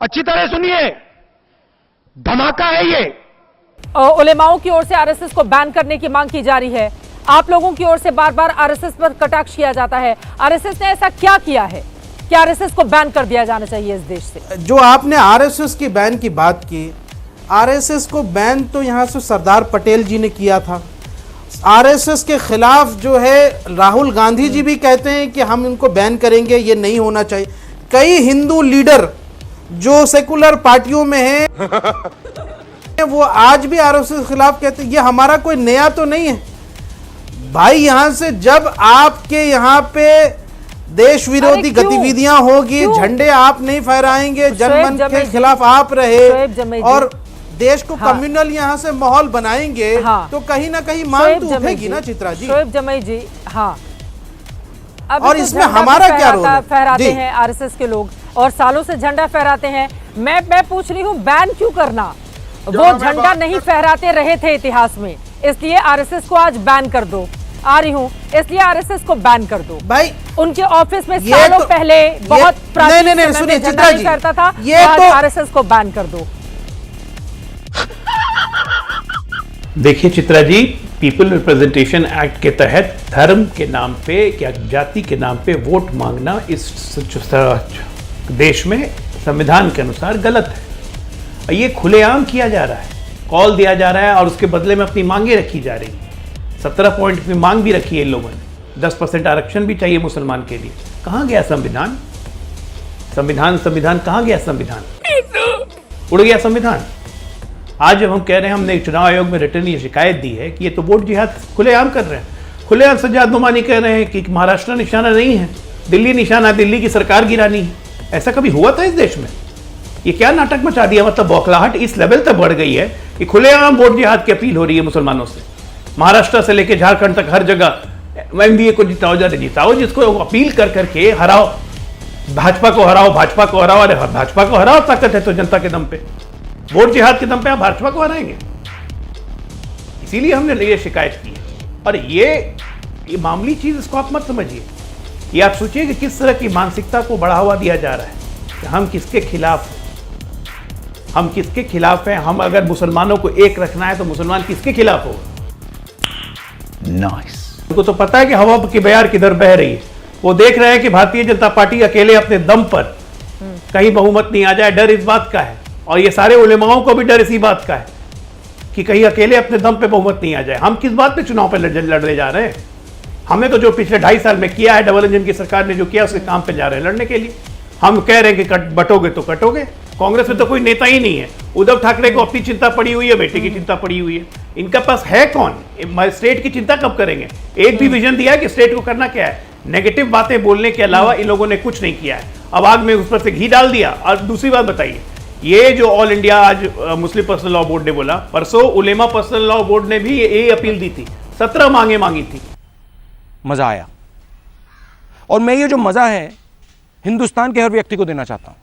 अच्छी तरह सुनिए, धमाका है ये। उलेमाओं की ओर से आरएसएस को बैन करने की मांग की जा रही है। आप लोगों की ओर से बार बार आरएसएस पर कटाक्ष किया जाता है। आरएसएस ने ऐसा क्या किया है कि आरएसएस को बैन कर दिया जाना चाहिए इस देश से? जो आपने आरएसएस की बैन की बात की, आरएसएस को बैन तो यहाँ से सरदार पटेल जी ने किया था। आरएसएस के खिलाफ जो है राहुल गांधी जी भी कहते हैं कि हम इनको बैन करेंगे, ये नहीं होना चाहिए। कई हिंदू लीडर जो सेकुलर पार्टियों में हैं वो आज भी आरएसएस के खिलाफ कहते हैं। ये हमारा कोई नया तो नहीं है भाई। यहां से जब आपके यहाँ पे देश विरोधी गतिविधियां होगी, झंडे आप नहीं फहराएंगे, जनमन के खिलाफ आप रहे और देश को कम्युनल यहाँ से माहौल बनाएंगे, तो कहीं ना कहीं मांग तो उठेगी ना चित्रा जी। शोएब जमई जी, हाँ, और इसमें हमारा क्या रोल है? फहराते हैं आरएसएस के लोग और सालों से झंडा फहराते हैं। मैं पूछ रही हूँ बैन क्यों करना? वो झंडा नहीं फहराते रहे थे इतिहास में, इसलिए आरएसएस को आज बैन कर दो। आ रही हूँ, इसलिए आरएसएस को बैन कर दो भाई। उनके ऑफिस में सालों पहले बहुत नहीं सुनिए चित्रा जी, करता था, ये तो आरएसएस को बैन कर दो। देखिए Chitra ji, people representation act के तहत धर्म के नाम पे या जाति के नाम पे वोट मांगना इस देश में संविधान के अनुसार गलत है। ये खुलेआम किया जा रहा है, कॉल दिया जा रहा है और उसके बदले में अपनी मांगे रखी जा रही है। 17 पॉइंट में मांग भी रखी है इन लोगों ने, 10% आरक्षण भी चाहिए मुसलमान के लिए। कहाँ गया संविधान? संविधान कहाँ गया? संविधान उड़ गया संविधान। आज जब हम कह रहे हैं, हमने चुनाव आयोग में रिटर्न ये शिकायत दी है कि ये तो वोट जिहाद खुलेआम कर रहे हैं। खुलेआम सज्जाद नुमानी कह रहे हैं कि महाराष्ट्र निशाना नहीं है, दिल्ली निशाना, दिल्ली की सरकार गिरानी है। ऐसा कभी हुआ था इस देश में? ये क्या नाटक मचा दिया? मतलब बौखलाहट इस लेवल तक बढ़ गई है कि खुलेआम वोट जिहाद की अपील हो रही है मुसलमानों से। महाराष्ट्र से लेकर झारखंड तक हर जगह एमडीए को जिताओ, जिताओ, जिसको अपील कर करके हराओ, भाजपा को हराओ, भाजपा को हराओ। अरे भाजपा को हराओ, ताकत है तो जनता के दम पे, वोट जिहाद के दम पे आप भाजपा को हराएंगे। इसीलिए हमने ये शिकायत की है। और ये मामूली चीज, इसको आप मत समझिए। ये आप सोचिए कि किस तरह की मानसिकता को बढ़ावा दिया जा रहा है कि हम किसके खिलाफ हैं, हम किसके खिलाफ हैं। हम अगर मुसलमानों को एक रखना है तो मुसलमान किसके खिलाफ होगा? नाइस। उनको तो पता है कि हवा की बयार किधर बह रही है। वो देख रहे हैं कि भारतीय जनता पार्टी अकेले अपने दम पर कहीं बहुमत नहीं आ जाए। डर इस बात का है, और ये सारे उलेमाओं को भी डर इसी बात का है कि कहीं अकेले अपने दम पे बहुमत नहीं आ जाए। हम किस बात पे चुनाव पे लड़ने जा रहे हैं? हमने तो जो पिछले 2.5 साल में किया है, डबल इंजन की सरकार ने जो किया, उसके काम पे जा रहे हैं लड़ने के लिए। हम कह रहे हैं कि बटोगे तो कटोगे। कांग्रेस में तो कोई नेता ही नहीं है। उद्धव ठाकरे को अपनी चिंता पड़ी हुई है, बेटे की चिंता पड़ी हुई है। इनका पास है कौन? स्टेट की चिंता कब करेंगे? एक भी विजन दिया है कि स्टेट को करना क्या है? नेगेटिव बातें बोलने के अलावा इन लोगों ने कुछ नहीं किया है। अब आग में उस पर से घी डाल दिया। और दूसरी बात बताइए, ये जो ऑल इंडिया आज मुस्लिम पर्सनल लॉ बोर्ड ने बोला, परसों उलेमा पर्सनल लॉ बोर्ड ने भी ये अपील दी थी, 17 मांगे मांगी थी। मजा आया, और मैं ये जो मजा है हिंदुस्तान के हर व्यक्ति को देना चाहता हूं।